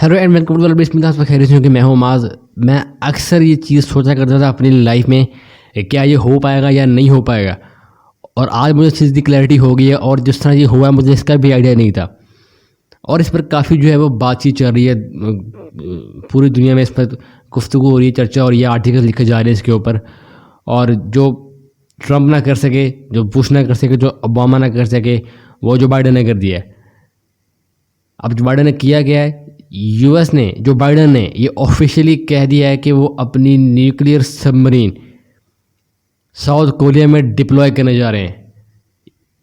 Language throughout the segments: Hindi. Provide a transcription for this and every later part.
हेलो एंड वेलकम टू बिस्मिल्लाह खैरियत हूँ कि मैं हूँ माज। मैं अक्सर ये चीज़ सोचा करता था अपनी लाइफ में क्या ये हो पाएगा या नहीं हो पाएगा, और आज मुझे इस चीज़ की क्लैरिटी हो गई है। और जिस तरह ये हुआ है मुझे इसका भी आइडिया नहीं था, और इस पर काफ़ी जो है वो बातचीत चल रही है पूरी दुनिया में। इस पर गुफ्तगू हो रही है, चर्चा हो रही है, आर्टिकल लिखे जा रहे हैं इसके ऊपर। और जो ट्रंप ना कर सके, जो बुश ना कर सके, जो ओबामा ना कर सके, वो जो बाइडन ने कर दिया है। अब जो बाइडन ने किया गया है, यूएस ने, जो बाइडन ने ये ऑफिशियली कह दिया है कि वो अपनी न्यूक्लियर सबमरीन साउथ कोरिया में डिप्लॉय करने जा रहे हैं।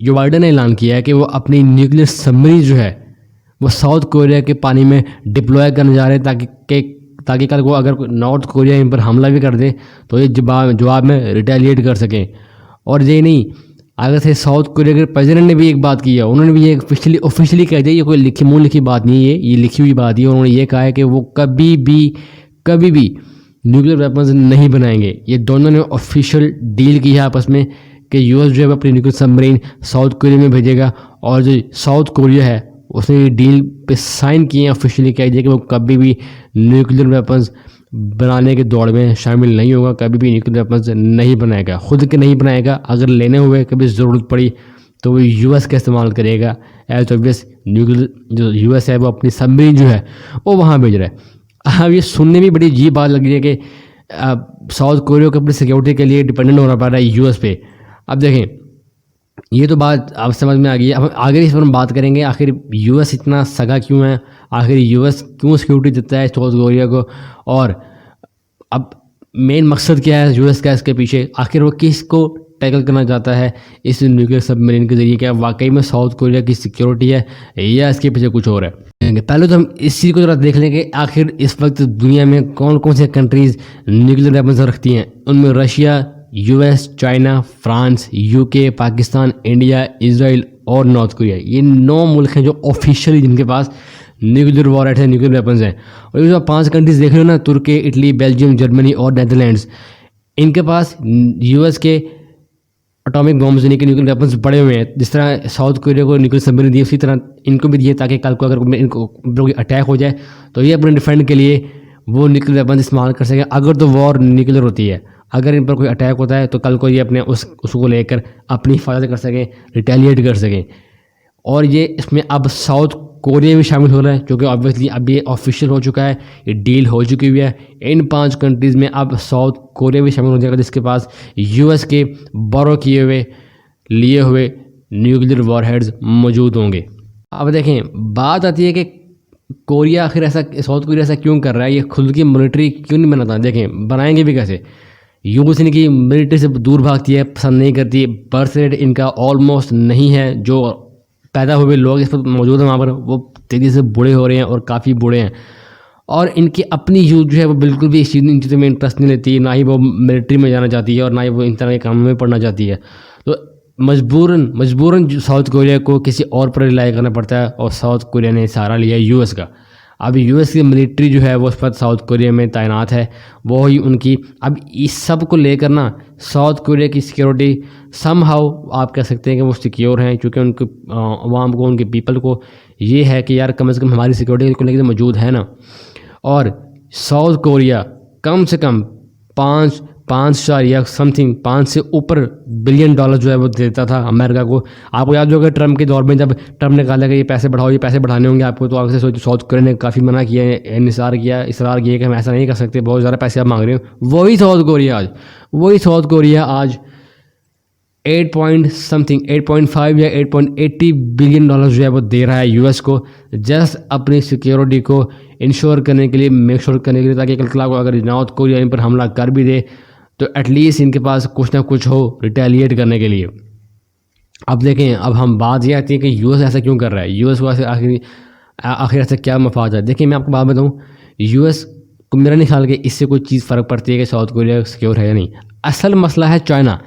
जो बाइडन ने ऐलान किया है कि वो अपनी न्यूक्लियर सबमरीन जो है वो साउथ कोरिया के पानी में डिप्लॉय करने जा रहे हैं, ताकि कल को अगर नॉर्थ कोरिया इन पर हमला भी कर दे तो ये जवाब में रिटेलिएट कर सकें। और ये नहीं, अगर से साउथ कोरिया के प्रेसिडेंट ने भी एक बात की है, उन्होंने भी ये ऑफिशियली कह दिया, ये कोई मुँह लिखी बात नहीं है, ये लिखी हुई बात है। उन्होंने ये कहा है कि वो कभी भी न्यूक्लियर वेपन्स नहीं बनाएंगे। ये दोनों ने ऑफिशियल डील की है आपस में कि यूएस जो है अपनी न्यूक्लियर सबमरीन साउथ कोरिया में भेजेगा, और जो साउथ कोरिया है उसने ये डील पे साइन किए हैं, ऑफिशियली कह दिया कि वो कभी भी न्यूक्लियर वेपन्स बनाने के दौड़ में शामिल नहीं होगा, कभी भी न्यूक्लियर वेपन्स नहीं बनाएगा, खुद के नहीं बनाएगा। अगर लेने हुए कभी ज़रूरत पड़ी तो वो यूएस का इस्तेमाल करेगा। एज ऑब्वियस न्यूक्लियर जो यूएस है वो अपनी सबमरीन जो है वो वहाँ भेज रहा है। अब ये सुनने में बड़ी अजीब बात लग रही है कि साउथ कोरिया को अपनी सिक्योरिटी के लिए डिपेंडेंट होना पड़ रहा है यूएस पे। अब देखें, ये तो बात आप समझ में आ गई है। अब आगे इस पर हम बात करेंगे, आखिर यूएस इतना सगा क्यों है, आखिर यूएस क्यों सिक्योरिटी देता है साउथ कोरिया को, और अब मेन मकसद क्या है यूएस का इसके पीछे, आखिर वो किस को टैकल करना चाहता है इस न्यूक्लियर सबमरीन के जरिए। क्या वाकई में साउथ कोरिया की सिक्योरिटी है या इसके पीछे कुछ और है। पहले तो हम इस चीज़ को जरा देख लेंगे, आखिर इस वक्त दुनिया में कौन कौन से कंट्रीज़ न्यूक्लियर वेपन्स रखती हैं। उनमें Russia, US, China, France, UK, Pakistan, India, Israel और नॉर्थ कोरिया। ये 9 मुल्क हैं जो ऑफिशियली जिनके पास न्यूक्लियर वॉरहेड्स हैं, न्यूक्लियर वेपन्स हैं। और ये जो 5 कंट्रीज़ देख रहे हो ना, तुर्की, इटली, बेल्जियम, जर्मनी और नेदरलैंड्स, इनके पास यूएस के एटॉमिक बॉम्ब्स यानी कि न्यूक्लियर वेपन्स पड़े हुए हैं। जिस तरह साउथ कोरिया को न्यूक्लियर सबमरीन दी, उसी तरह इनको भी दिए, ताकि कल को अगर इनको कोई अटैक हो जाए तो ये अपने डिफेंड के लिए वो न्यूक्लियर वेपन्स इस्तेमाल कर सकें। अगर तो वॉर न्यूक्लियर होती है, अगर इन पर कोई अटैक होता है तो कल को ये अपने उसको लेकर अपनी हिफाजत कर सकें, रिटेलिएट कर सकें। और ये इसमें अब साउथ कोरिया भी शामिल हो रहा है, क्योंकि ऑब्वियसली अब ये ऑफिशियल हो चुका है, ये डील हो चुकी हुई है। इन 5 कंट्रीज़ में अब साउथ कोरिया भी शामिल हो जाएगा, जिसके पास यूएस के बोरो किए हुए लिए हुए न्यूक्लियर वॉरहेड्स मौजूद होंगे। अब देखें, बात आती है कि कोरिया आखिर ऐसा, साउथ कोरिया ऐसा क्यों कर रहा है, ये खुद की मिलिट्री क्यों नहीं बनाता। देखें, बनाएंगे भी कैसे। यूएस इनकी मिलिट्री से दूर भागती है, पसंद नहीं करती। बर्थ रेट इनका ऑलमोस्ट नहीं है। जो पैदा हुए लोग इस पर मौजूद हैं वहाँ पर, वो तेज़ी से बूढ़े हो रहे हैं और काफ़ी बूढ़े हैं। और इनकी अपनी यूथ जो है वो बिल्कुल भी इन चीज़ों में इंटरेस्ट नहीं लेती, ना ही वो मिलिट्री में जाना चाहती है और ना ही वो इन तरह के कामों में पढ़ना चाहती है। तो मजबूरन साउथ कोरिया को किसी और पर रिलाई करना पड़ता है, और साउथ कोरिया ने सहारा लिया है यूएस का। अब यूएस की मिलिट्री जो है वो उस पर साउथ कोरिया में तैनात है, वो ही उनकी। अब इस सब को लेकर ना साउथ कोरिया की सिक्योरिटी समहाउ आप कह सकते हैं कि वो सिक्योर हैं, क्योंकि उनके अवाम को, उनके पीपल को ये है कि यार कम से कम हमारी सिक्योरिटी को लेकर मौजूद है ना। और साउथ कोरिया कम से कम 5 या समथिंग 5 से ऊपर बिलियन डॉलर जो है वो देता था अमेरिका को। आपको याद होगा ट्रंप के दौर में, जब ट्रंप ने कहा कि ये पैसे बढ़ाओ, ये पैसे बढ़ाने होंगे आपको, तो आगे से साउथ कोरिया ने काफ़ी मना किया है, इसरार किया कि हम ऐसा नहीं कर सकते, बहुत ज़्यादा पैसे आप मांग रहे हो। वही साउथ कोरिया आज 8.5 या 8.80 बिलियन डॉलर जो है वो दे रहा है यूएस को, जस्ट अपनी सिक्योरिटी को इंश्योर करने के लिए, मेक श्योर करने के लिए, ताकि कल को अगर नॉर्थ कोरिया इन पर हमला कर भी दे तो एटलीस्ट इनके पास कुछ ना कुछ हो रिटेलिएट करने के लिए। अब देखें, अब हम बात ये आती है कि यूएस ऐसा क्यों कर रहा है, यूएस को आखिर ऐसा क्या मफाद है। देखिए, मैं आपको बात बताऊँ, यूएस को मेरा नहीं ख्याल कि इससे कोई चीज़ फ़र्क पड़ती है कि साउथ कोरिया सिक्योर है या नहीं। असल मसला है चाइना।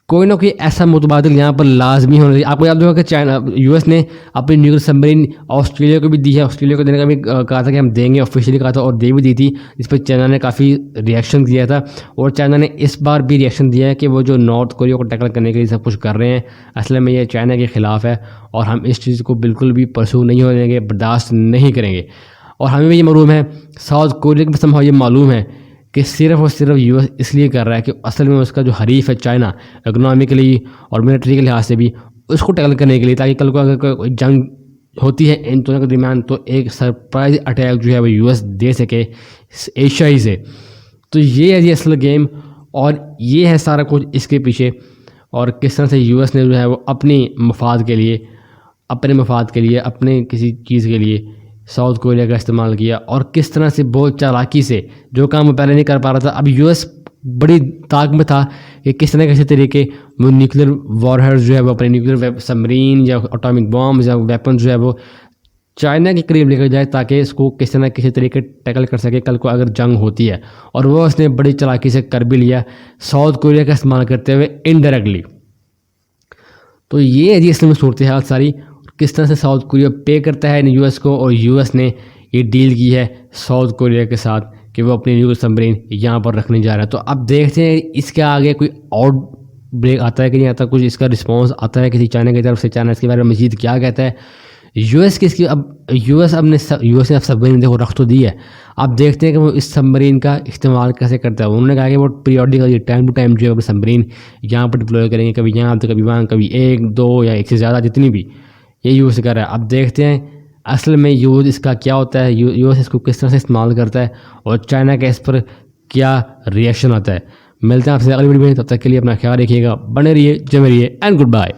कोई ना कोई ऐसा मुतबादिल यहाँ पर लाजमी होना चाहिए। आपको याद होगा कि चाइना, यूएस ने अपनी न्यूक्लियर सबमरीन ऑस्ट्रेलिया को भी दी है। ऑस्ट्रेलिया को देने का भी कहा था कि हम देंगे, ऑफिशियली कहा था, और दे भी दी थी। इस पर चाइना ने काफ़ी रिएक्शन दिया था, और चाइना ने इस बार भी रिएक्शन दिया है कि वो जो नॉर्थ कोरिया को टैकल करने के लिए सब कुछ कर रहे हैं, असल में ये चाइना के ख़िलाफ़ है, और हम इस चीज़ को बिल्कुल भी परसू नहीं होने देंगे, बर्दाश्त नहीं करेंगे। और हमें भी ये मालूम है, साउथ कोरिया को भी समझो ये मालूम है कि सिर्फ और सिर्फ यूएस इसलिए कर रहा है कि असल में उसका जो हरीफ है चाइना, इकोनॉमिकली और मिलिट्री के लिहाज से भी उसको टैकल करने के लिए, ताकि कल को अगर कोई जंग होती है इन दोनों के दरमियान तो एक सरप्राइज अटैक जो है वो यूएस दे सके एशिया ही से। तो ये है जी असल गेम, और ये है सारा कुछ इसके पीछे, और किस तरह से यूएस ने जो है वो अपने मफाद के लिए, अपने किसी चीज़ के लिए साउथ कोरिया का इस्तेमाल किया, और किस तरह से बहुत चालाकी से जो काम वो पहले नहीं कर पा रहा था, अब यूएस बड़ी ताक में था कि किस तरह कैसे तरीके वो न्यूक्लियर वॉरहेड्स जो है वो अपने न्यूक्लियर सबमरीन या एटॉमिक बॉम्ब या वेपन जो है वो चाइना के करीब लेकर जाए, ताकि इसको किसी न किसी तरीके टैकल कर सके कल को अगर जंग होती है। और वो उसने बड़ी चालाकी से कर भी लिया, साउथ कोरिया का इस्तेमाल करते हुए इनडायरेक्टली। तो ये है जी इसमें सूरत हाल सारी, किस तरह से साउथ कोरिया पे करता है यूएस को, और यूएस ने ये डील की है साउथ कोरिया के साथ कि वो अपनी न्यूक्लियर सबमरीन यहाँ पर रखने जा रहा है। तो अब देखते हैं इसके आगे कोई आउट ब्रेक आता है कि नहीं आता, कुछ इसका रिस्पॉन्स आता है किसी चाइना की तरफ से, चाइना इसके बारे में मजीद क्या कहता है। यूएस किसकी, अब यूएस ने अब सबमरीन देखो रख तो दी है, अब देखते हैं कि वो इस सबमरीन का इस्तेमाल कैसे करता है। उन्होंने कहा कि वो पीरियडिकली टाइम टू टाइम जो है सबमरीन यहाँ पर डिप्लॉय करेंगे, कभी यहाँ तो कभी वहाँ, कभी 1 2 या 1 से ज़्यादा जितनी भी ये यूज़ कर रहा है। अब देखते हैं असल में यूज़ इसका क्या होता है, यूएस इसको किस तरह से इस्तेमाल करता है, और चाइना का इस पर क्या रिएक्शन आता है। मिलते हैं आपसे अगली वीडियो में, तब तक के लिए अपना ख्याल रखिएगा, बने रहिए, जमे रहिए एंड गुड बाय।